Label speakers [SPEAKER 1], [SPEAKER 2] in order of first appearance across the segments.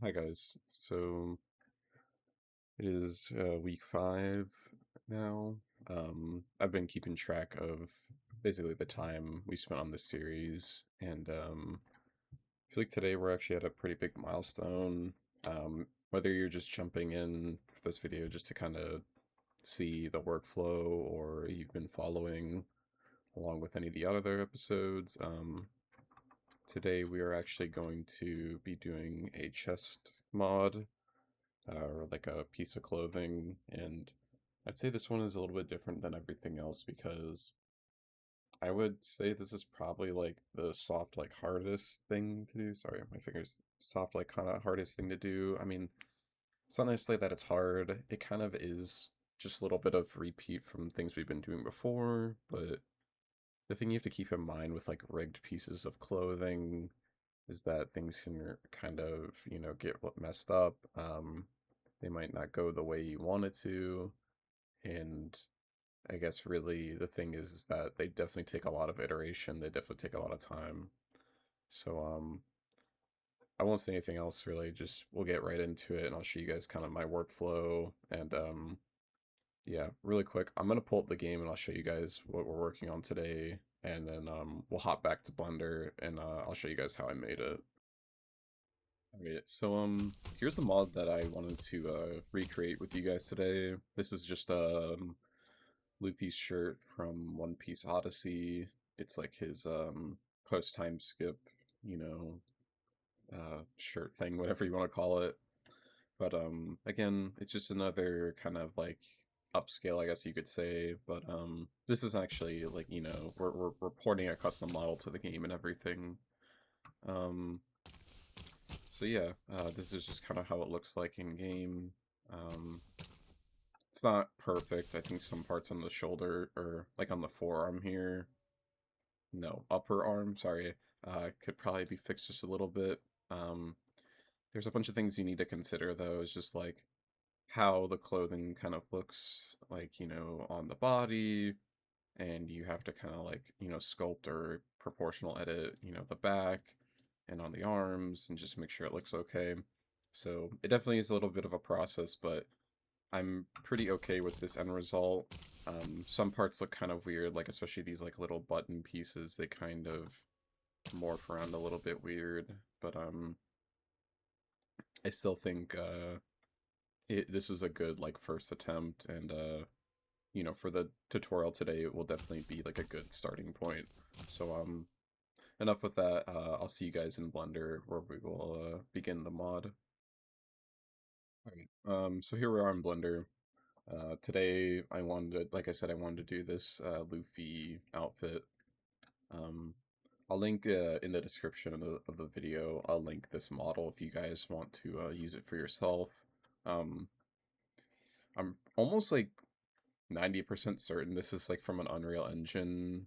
[SPEAKER 1] Hi guys. So it is week 5 now. I've been keeping track of basically the time we spent on this series, and I feel like today we're actually at a pretty big milestone. Whether you're just jumping in for this video just to kind of see the workflow, or you've been following along with any of the other episodes, today we are actually going to be doing a chest mod or like a piece of clothing. And I'd say this one is a little bit different than everything else because I would say this is probably like the soft, like hardest thing to do. Sorry, my fingers soft, like kind of hardest thing to do. I mean, it's not necessarily that it's hard. It kind of is just a little bit of repeat from things we've been doing before. But the thing you have to keep in mind with like rigged pieces of clothing is that things can kind of, get messed up. They might not go the way you want it to. And I guess really the thing is that they definitely take a lot of iteration. They definitely take a lot of time. So I won't say anything else really. Just we'll get right into it, and I'll show you guys kind of my workflow. And yeah, really quick, I'm gonna pull up the game and I'll show you guys what we're working on today. And then we'll hop back to Blender and I'll show you guys how I made it. Alright, so here's the mod that I wanted to recreate with you guys today. This is just Luffy's shirt from One Piece Odyssey. It's like his post time skip, you know, shirt thing, whatever you want to call it. But again, it's just another kind of like upscale, I guess you could say. But this is actually like, we're porting a custom model to the game and everything. Um so yeah, this is just kind of how it looks like in game. Um it's not perfect. I think some parts on the shoulder or like on the forearm here, no, upper arm, sorry, could probably be fixed just a little bit. Um, there's a bunch of things you need to consider though. It's just like how the clothing kind of looks like, on the body, and you have to kind of like, sculpt or proportional edit, the back and on the arms and just make sure it looks okay. So it definitely is a little bit of a process, but I'm pretty okay with this end result. Some parts look kind of weird, like especially these like little button pieces, they kind of morph around a little bit weird, but I still think this is a good like first attempt, and for the tutorial today, it will definitely be like a good starting point. So enough with that. I'll see you guys in Blender where we will begin the mod. Alright, so here we are in Blender. Today I wanted to, like I said, I wanted to do this Luffy outfit. Um, I'll link in the description of the video. I'll link this model if you guys want to use it for yourself. Um, I'm almost like 90% certain this is like from an Unreal Engine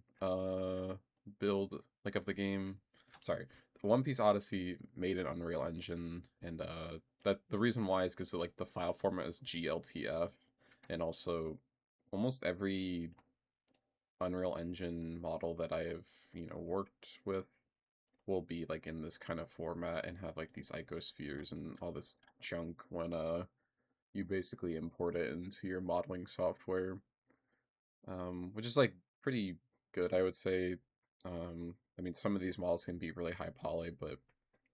[SPEAKER 1] build like of the game. Sorry, One Piece Odyssey made an Unreal Engine, and that the reason why is because like the file format is GLTF, and also almost every Unreal Engine model that I have worked with will be like in this kind of format and have like these icospheres and all this junk when you basically import it into your modeling software, which is like pretty good, I would say. I mean, some of these models can be really high poly, but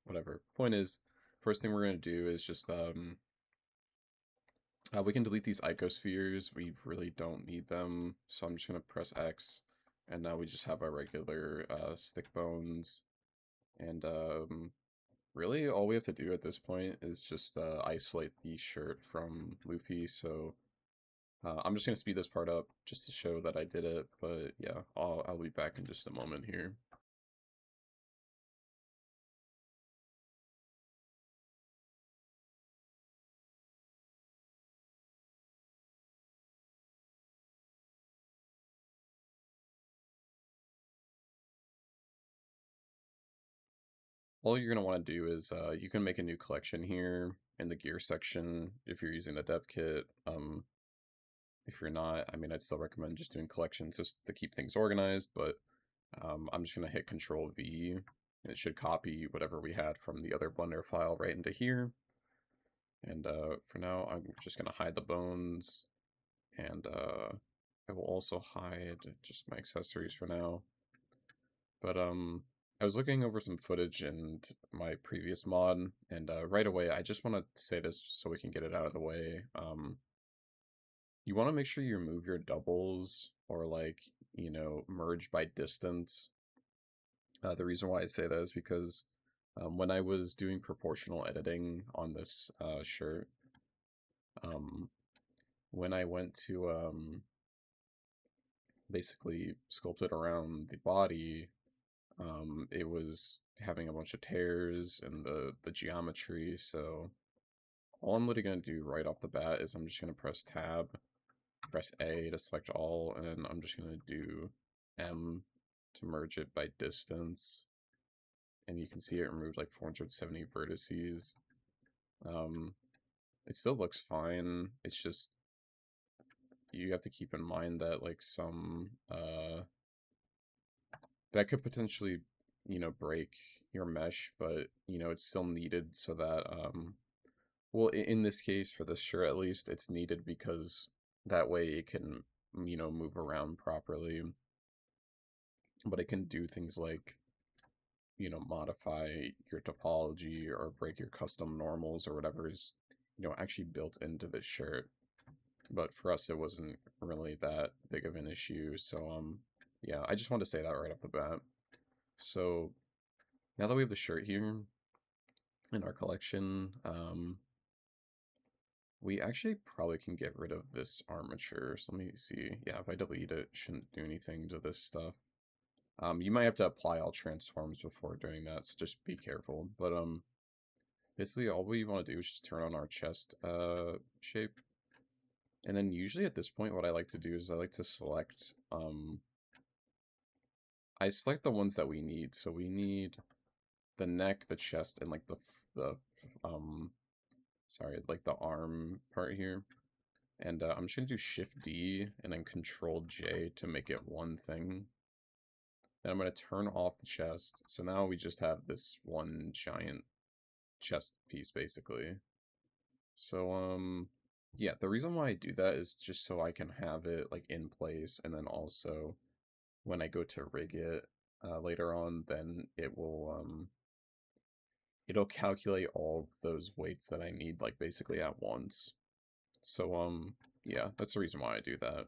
[SPEAKER 1] whatever. Point is, first thing we're going to do is just we can delete these icospheres. We really don't need them, so I'm just going to press X, and now we just have our regular stick bones. And really, all we have to do at this point is just isolate the shirt from Luffy. So I'm just gonna speed this part up just to show that I did it. But yeah, I'll be back in just a moment here. All you're gonna want to do is you can make a new collection here in the gear section if you're using the Devkit. If you're not, I mean, I'd still recommend just doing collections just to keep things organized. But I'm just gonna hit Control V, And it should copy whatever we had from the other Blender file right into here. And for now, I'm just going to hide the bones. And I will also hide just my accessories for now. But I was looking over some footage in my previous mod, and right away, I just want to say this so we can get it out of the way. You want to make sure you remove your doubles or like, you know, merge by distance. The reason why I say that is because when I was doing proportional editing on this shirt, when I went to basically sculpt it around the body, it was having a bunch of tears in the geometry. So all I'm really going to do right off the bat is I'm just going to press tab, press A to select all, and then I'm just going to do M to merge it by distance. And you can see it removed like 470 vertices. It still looks fine. It's just you have to keep in mind that like some that could potentially, you know, break your mesh, but you know, it's still needed so that well, in this case for this shirt at least, it's needed because that way it can, you know, move around properly. But it can do things like, you know, modify your topology or break your custom normals or whatever is, you know, actually built into this shirt. But for us, it wasn't really that big of an issue. So, yeah, I just wanted to say that right off the bat. So now that we have the shirt here in our collection, we actually probably can get rid of this armature. So let me see. Yeah, if I delete it, it shouldn't do anything to this stuff. You might have to apply all transforms before doing that, so just be careful. But basically all we want to do is just turn on our chest shape. And then usually at this point, what I like to do is I like to select I select the ones that we need. So we need the neck, the chest, and like the sorry, like the arm part here. And I'm just gonna do Shift D and then Control J to make it one thing. Then I'm gonna turn off the chest. So now we just have this one giant chest piece basically. So yeah, the reason why I do that is just so I can have it like in place, and then also when I go to rig it later on, then it will it'll calculate all of those weights that I need like basically at once. So yeah, that's the reason why I do that.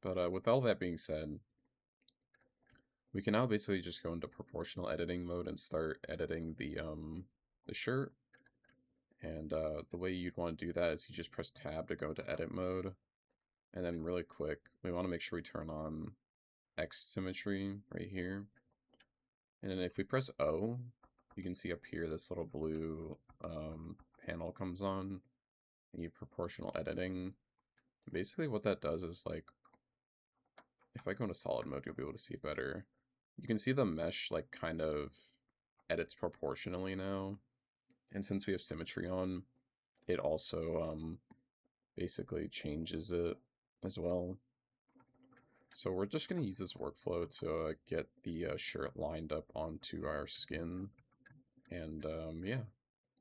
[SPEAKER 1] But with all that being said, we can now basically just go into proportional editing mode and start editing the shirt. And the way you'd want to do that is you just press tab to go to edit mode. And then really quick, we want to make sure we turn on X symmetry right here. And then if we press O, you can see up here this little blue panel comes on. And you proportional editing. Basically what that does is like, if I go into solid mode, you'll be able to see it better. You can see the mesh like kind of edits proportionally now. And since we have symmetry on, it also basically changes it as well. So we're just going to use this workflow to get the shirt lined up onto our skin. And yeah,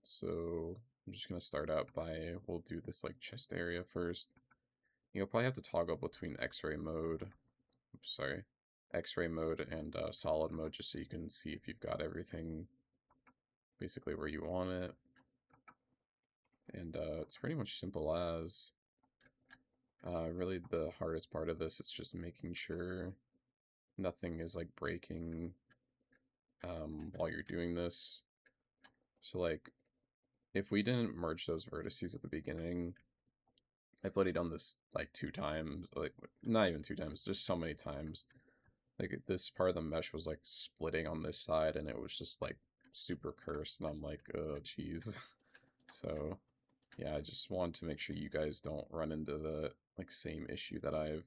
[SPEAKER 1] so I'm just going to start out by, we'll do this like chest area first. You'll probably have to toggle between X-ray mode, X-ray mode and solid mode just so you can see if you've got everything basically where you want it. And it's pretty much simple as. Really the hardest part of this is just making sure nothing is like breaking while you're doing this. So like, if we didn't merge those vertices at the beginning, I've literally done this like 2 times, like not even 2 times, just so many times. Like this part of the mesh was like splitting on this side and it was just like super cursed and I'm like, oh geez. So yeah, I just want to make sure you guys don't run into the like same issue that I've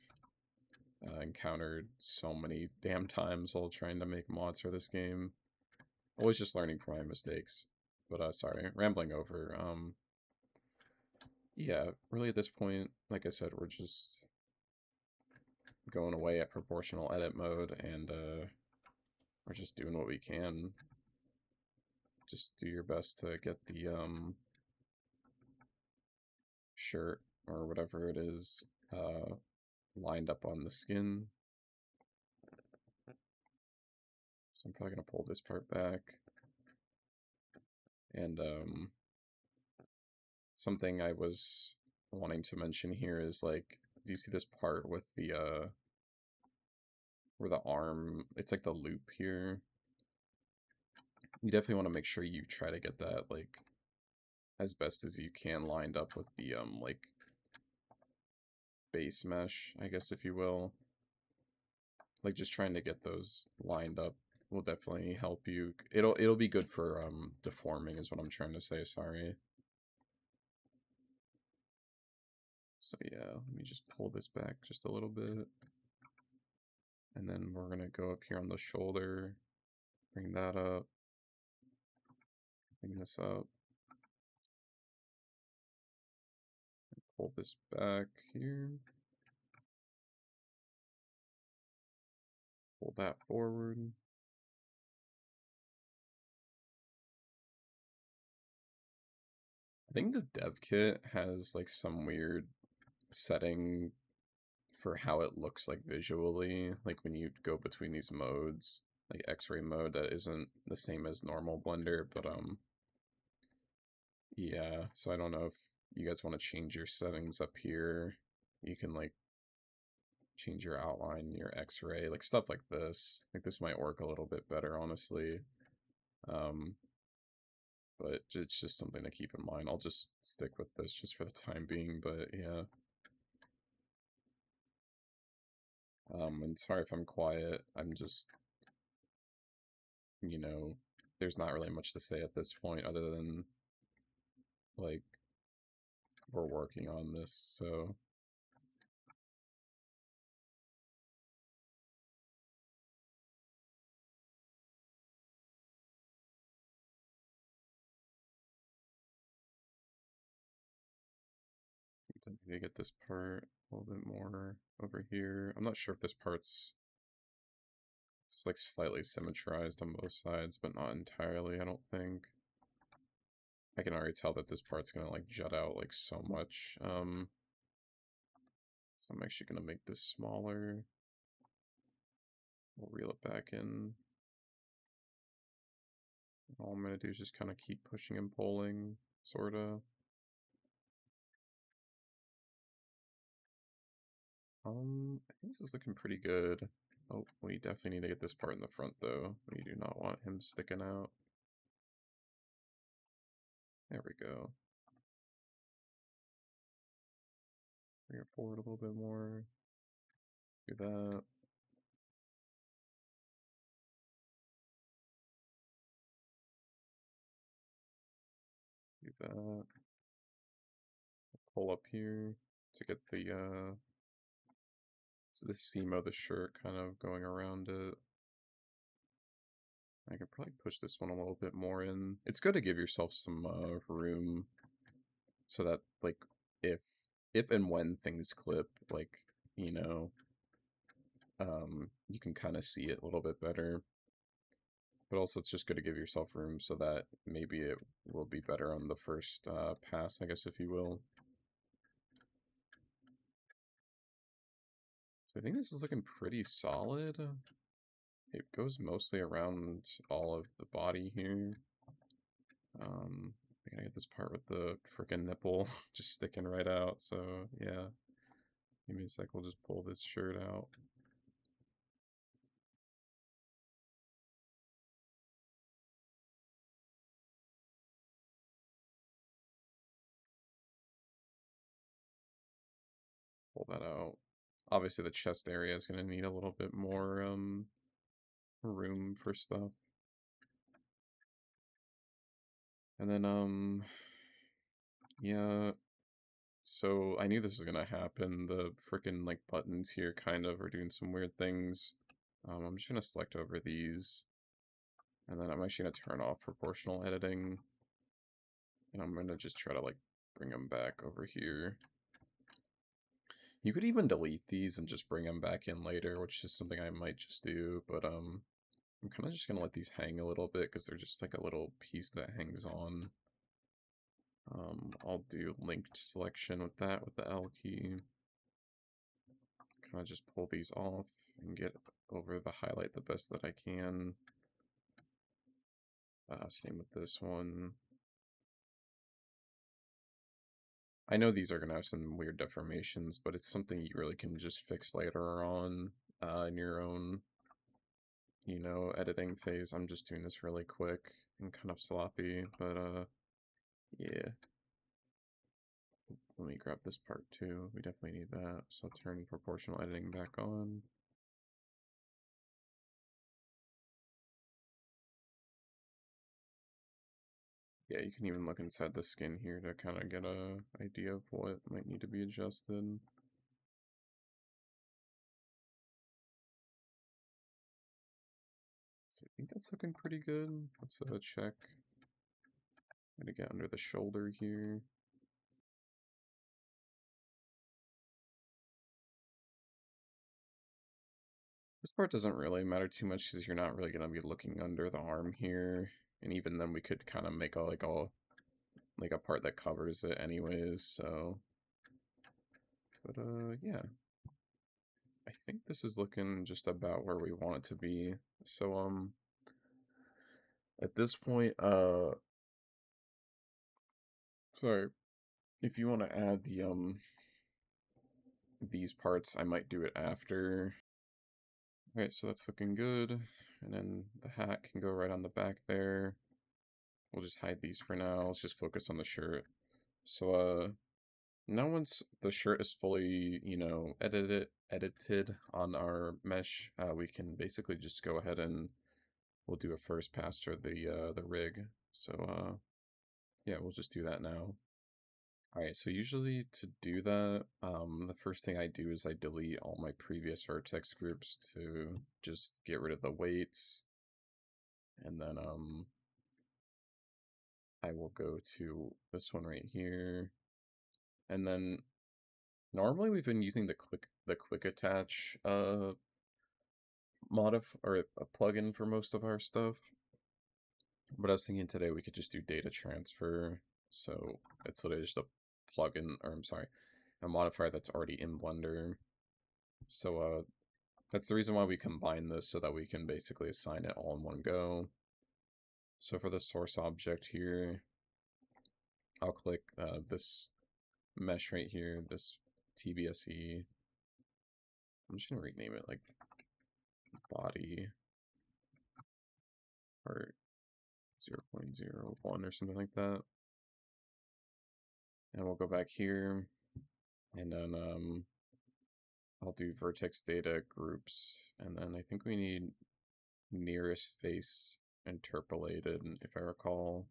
[SPEAKER 1] encountered so many damn times while trying to make mods for this game. Always just learning from my mistakes. But sorry, rambling over. Yeah, really at this point, like I said, we're just going away at proportional edit mode and we're just doing what we can. just do your best to get the shirt or whatever it is lined up on the skin. So I'm probably gonna pull this part back. And something I was wanting to mention here is, like, do you see this part with the where the arm, it's like the loop here? You definitely want to make sure you try to get that, like, as best as you can lined up with the like base mesh, I guess, if you will. Like, just trying to get those lined up will definitely help you. It'll be good for deforming is what I'm trying to say, sorry. So yeah, let me just pull this back just a little bit. And then we're gonna go up here on the shoulder, bring that up, bring this up, pull this back here, pull that forward. I think the dev kit has like some weird setting for how it looks like visually, like when you go between these modes, like X-ray mode that isn't the same as normal Blender, but yeah, so I don't know if you guys want to change your settings up here. You can like change your outline, your X-ray, like stuff like this. Like this might work a little bit better, honestly. But it's just something to keep in mind. I'll just stick with this just for the time being, but yeah. And sorry if I'm quiet. I'm just, you know, there's not really much to say at this point other than, like, we're working on this, so. I need to get this part a little bit more over here. I'm not sure if this part's, it's like slightly symmetrized on both sides, but not entirely, I don't think. I can already tell that this part's gonna like jut out like so much. So I'm actually gonna make this smaller. We'll reel it back in. All I'm gonna do is just kind of keep pushing and pulling, sorta. I think this is looking pretty good. Oh, we definitely need to get this part in the front though. We do not want him sticking out. There we go. Bring it forward a little bit more. Do that. Do that. Pull up here to get the so the seam of the shirt kind of going around it. I could probably push this one a little bit more in. It's good to give yourself some room so that, like, if and when things clip, like, you know, you can kind of see it a little bit better. But also it's just good to give yourself room so that maybe it will be better on the first pass, I guess, if you will. So I think this is looking pretty solid. It goes mostly around all of the body here. I gotta get this part with the frickin' nipple just sticking right out, so yeah. Give me a sec, we'll just pull this shirt out. Pull that out. Obviously the chest area is gonna need a little bit more room for stuff. And then yeah, so I knew this was gonna happen. The frickin' like buttons here kind of are doing some weird things. I'm just gonna select over these, and then I'm actually gonna turn off proportional editing, and I'm gonna just try to like bring them back over here. You could even delete these and just bring them back in later, which is something I might just do, but I'm kind of just gonna let these hang a little bit because they're just like a little piece that hangs on. I'll do linked selection with that with the L key. Kind of just pull these off and get over the highlight the best that I can. Same with this one. I know these are going to have some weird deformations, but it's something you really can just fix later on in your own, editing phase. I'm just doing this really quick and kind of sloppy, but yeah. Let me grab this part too. We definitely need that. So I'll turn proportional editing back on. Yeah, you can even look inside the skin here to kind of get a idea of what might need to be adjusted. So I think that's looking pretty good. Let's check. I'm gonna get under the shoulder here. This part doesn't really matter too much because you're not really gonna be looking under the arm here, and even then we could kind of make a like a part that covers it anyways. So, but yeah, I think this is looking just about where we want it to be. So at this point, sorry, if you want to add the these parts, I might do it after. Alright, so that's looking good. And then the hat can go right on the back there. We'll just hide these for now. Let's just focus on the shirt. So now once the shirt is fully, edited on our mesh, we can basically just go ahead and we'll do a first pass for the rig. So yeah, we'll just do that now. Alright, so usually to do that, the first thing I do is I delete all my previous vertex groups to just get rid of the weights. And then I will go to this one right here. And then normally we've been using the quick attach or a plugin for most of our stuff. But I was thinking today we could just do data transfer. So it's literally just a plugin, or I'm sorry, a modifier that's already in Blender. So that's the reason why we combine this, so that we can basically assign it all in one go. So for the source object here, I'll click this mesh right here, this TBSE. I'm just gonna rename it like body part 0.01 or something like that. And we'll go back here, and then I'll do vertex data groups, and then I think we need nearest face interpolated, if I recall.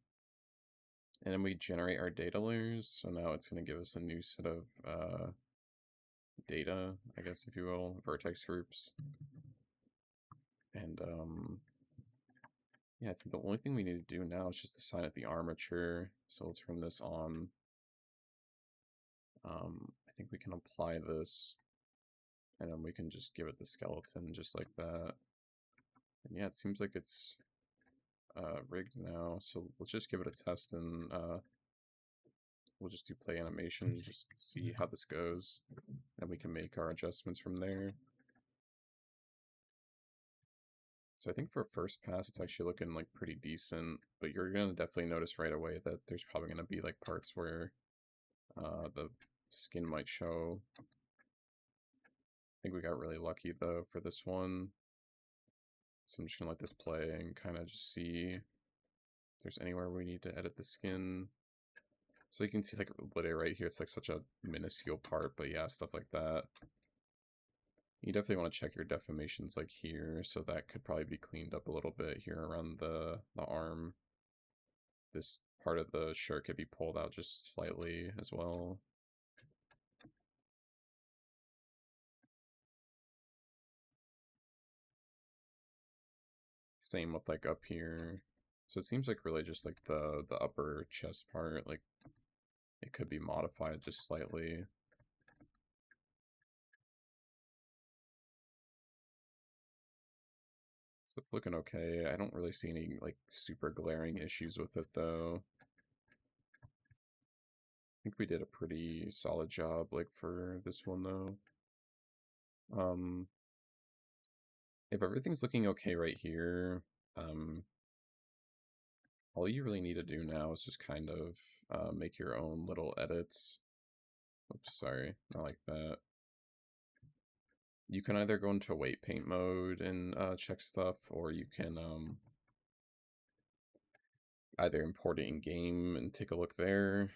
[SPEAKER 1] And then we generate our data layers, so now it's going to give us a new set of data, I guess, if you will, vertex groups. And yeah, I think the only thing we need to do now is just assign it the armature. So we'll turn this on. I think we can apply this, and then we can just give it the skeleton just like that. And yeah, it seems like it's rigged now, so let's just give it a test, and we'll just do play animation, just see how this goes, and we can make our adjustments from there. So I think for first pass, it's actually looking like pretty decent, but you're gonna definitely notice right away that there's probably gonna be like parts where the skin might show. I think we got really lucky though for this one. So I'm just gonna let this play and kind of just see if there's anywhere we need to edit the skin. So you can see like literally right here, it's like such a minuscule part, but yeah, stuff like that. You definitely want to check your deformations like here, so that could probably be cleaned up a little bit here around the arm. This part of the shirt could be pulled out just slightly as well. Same with like up here. So it seems like really just like the upper chest part, like it could be modified just slightly. it's looking okay. I don't really see any like super glaring issues with it though. I think we did a pretty solid job like for this one though. If everything's looking okay right here, all you really need to do now is just kind of make your own little edits. Oops, sorry, not like that. You can either go into weight paint mode and check stuff, or you can either import it in game and take a look there.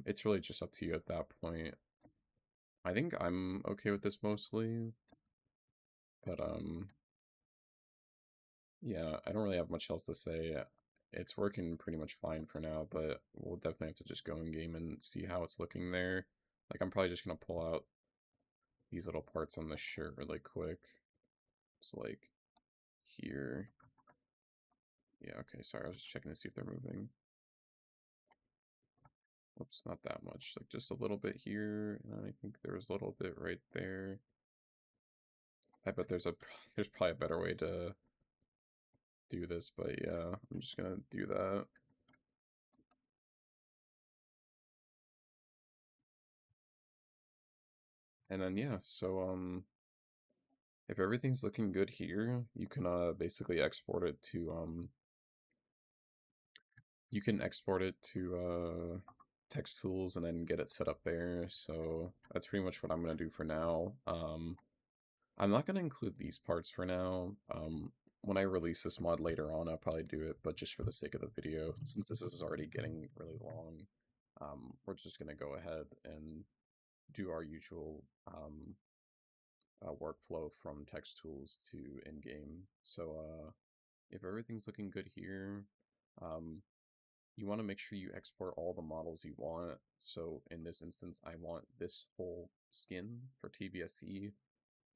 [SPEAKER 1] It's really just up to you at that point. I think I'm okay with this mostly, but yeah, I don't really have much else to say. It's working pretty much fine for now, but we'll definitely have to just go in game and see how it's looking there. Like, I'm probably just gonna pull out these little parts on the shirt really quick. So like here. Yeah, okay, sorry, I was just checking to see if they're moving. Whoops, not that much. Like just a little bit here, and I think there was a little bit right there. I bet there's probably a better way to do this, but yeah, I'm just gonna do that. And then yeah, so if everything's looking good here, you can basically export it to Textools and then get it set up there. So that's pretty much what I'm gonna do for now. I'm not gonna include these parts for now. When I release this mod later on, I'll probably do it, but just for the sake of the video, since this is already getting really long, we're just gonna go ahead and do our usual workflow from Textools to in-game. So if everything's looking good here, um, you want to make sure you export all the models you want. So in this instance, I want this whole skin for TBSE,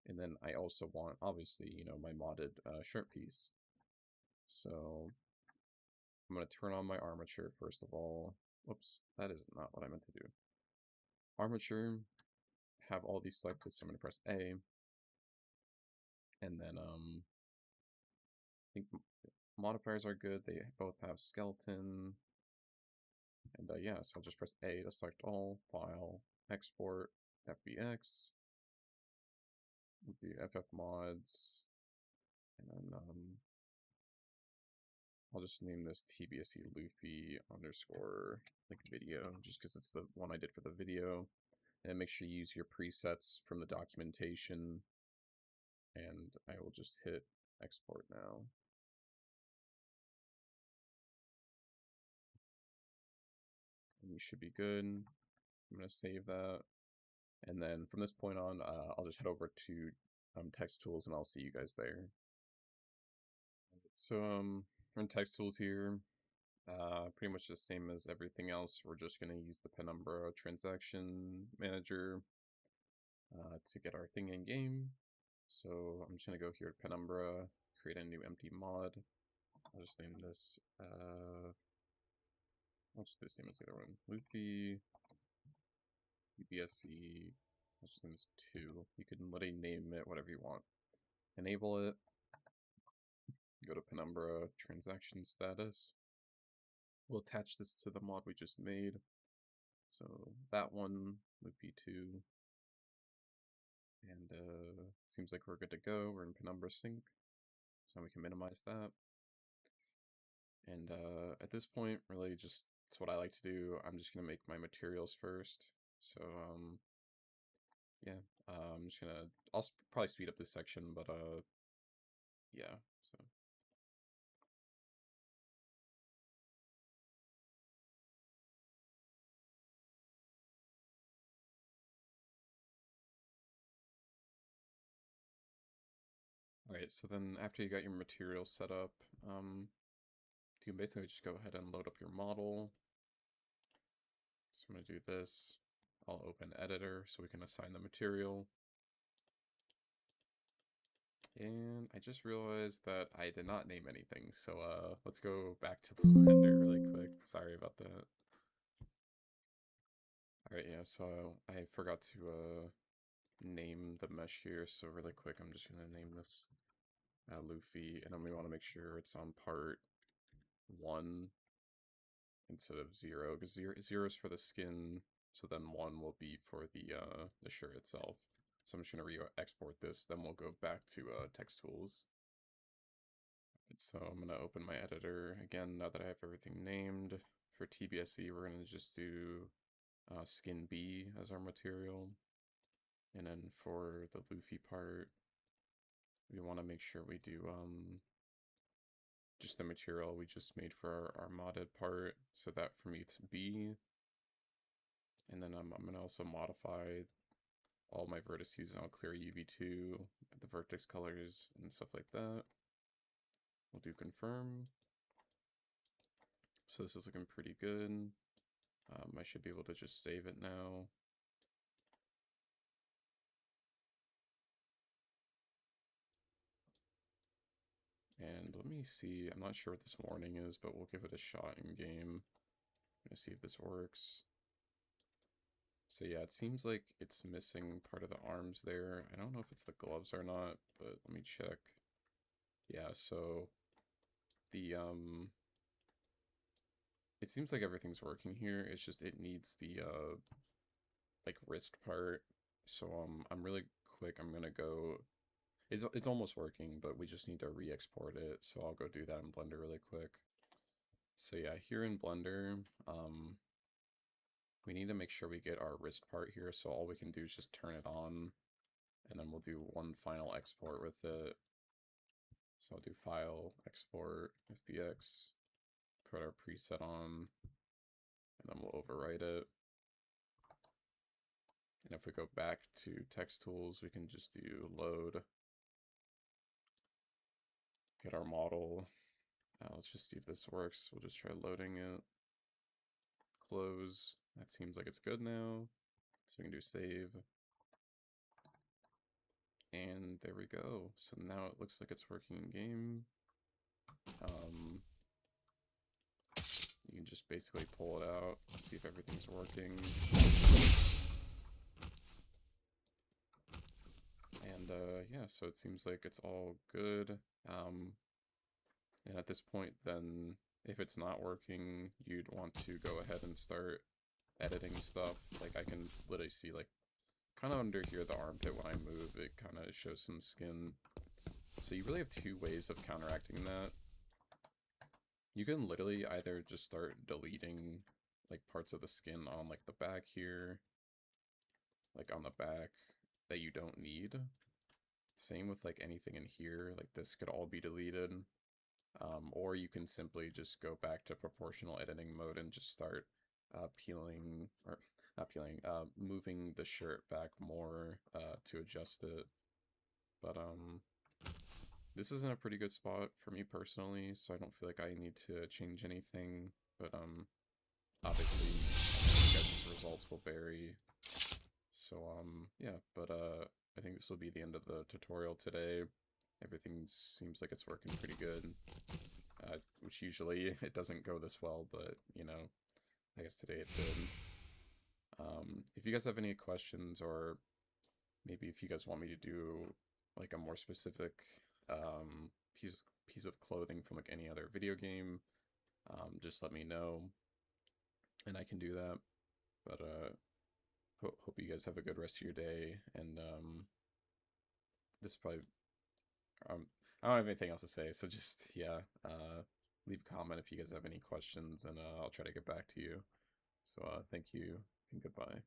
[SPEAKER 1] and then I also want, obviously, you know, my modded shirt piece. So I'm going to turn on my armature first of all. Whoops, that is not what I meant to do. Armature, have all these selected, so I'm going to press A, and then I think modifiers are good. They both have skeleton, and yeah, so I'll just press A to select all, file, export, FBX, we'll do FF mods, and then I'll just name this TBSE Luffy underscore like video, just because it's the one I did for the video. And make sure you use your presets from the documentation, and I will just hit export now. And you should be good. I'm going to save that. And then from this point on, I'll just head over to Textools and I'll see you guys there. So we're in Textools here. Pretty much the same as everything else. We're just going to use the Penumbra transaction manager to get our thing in game. So I'm just going to go here to Penumbra, create a new empty mod. I'll just name this, I'll just do the same as the other one. Luffy TBSE, I'll just name this 2. You can literally name it whatever you want. Enable it. Go to Penumbra transaction status. We'll attach this to the mod we just made. So that one, Luffy 2. And seems like we're good to go. We're in Penumbra sync. So we can minimize that. And at this point, really just, it's what I like to do. I'm just going to make my materials first. So yeah, I'm just going to, I'll probably speed up this section, but yeah, so. Alright, so then after you got your materials set up, you can basically just go ahead and load up your model. So I'm going to do this. I'll open editor so we can assign the material. And I just realized that I did not name anything, so let's go back to Blender really quick. Sorry about that. Alright, yeah, so I forgot to name the mesh here, so really quick I'm just gonna name this Luffy, and then we want to make sure it's on part 1 instead of 0, because 0 is for the skin, so then 1 will be for the shirt itself. So I'm just going to re-export this, then we'll go back to Textools. So I'm going to open my editor again now that I have everything named. For TBSE, we're going to just do skin B as our material. And then for the Luffy part, we want to make sure we do just the material we just made for our modded part. So that for me to B. And then I'm going to also modify all my vertices, and I'll clear UV2, the vertex colors, and stuff like that. We'll do confirm. So this is looking pretty good. I should be able to just save it now. And let me see, I'm not sure what this warning is, but we'll give it a shot in game. I'm gonna see if this works. So yeah, it seems like it's missing part of the arms there. I don't know if it's the gloves or not, but let me check. Yeah, so the it seems like everything's working here. It's just it needs the like wrist part. So I'm really quick. I'm gonna go. It's almost working, but we just need to re-export it. So I'll go do that in Blender really quick. So yeah, here in Blender, we need to make sure we get our wrist part here. So all we can do is just turn it on, and then we'll do one final export with it. So I'll do File, Export, FBX, put our preset on, and then we'll overwrite it. And if we go back to Text Tools, we can just do Load, get our model. Let's just see if this works. We'll just try loading it. Close. That seems like it's good now. So we can do Save. And there we go. So now it looks like it's working in game. You can just basically pull it out, see if everything's working. And yeah, so it seems like it's all good. And at this point, then, if it's not working, you'd want to go ahead and start editing stuff. Like, I can literally see, like, kind of under here, the armpit, when I move, it kind of shows some skin. So you really have two ways of counteracting that. You can literally either just start deleting, like, parts of the skin on, like, the back here, like, on the back, that you don't need. Same with, like, anything in here, like, this could all be deleted. Or you can simply just go back to proportional editing mode and just start peeling, or not peeling, moving the shirt back more to adjust it. But this is in a pretty good spot for me personally, so I don't feel like I need to change anything. But obviously, you guys' results will vary. So yeah, but I think this will be the end of the tutorial today. Everything seems like it's working pretty good, which usually it doesn't go this well, but, you know, I guess today it did. If you guys have any questions, or maybe if you guys want me to do, like, a more specific piece of clothing from, like, any other video game, just let me know, and I can do that. But, hope you guys have a good rest of your day, and, this is probably... I don't have anything else to say, so just, yeah, leave a comment if you guys have any questions, and I'll try to get back to you. So, thank you, and goodbye.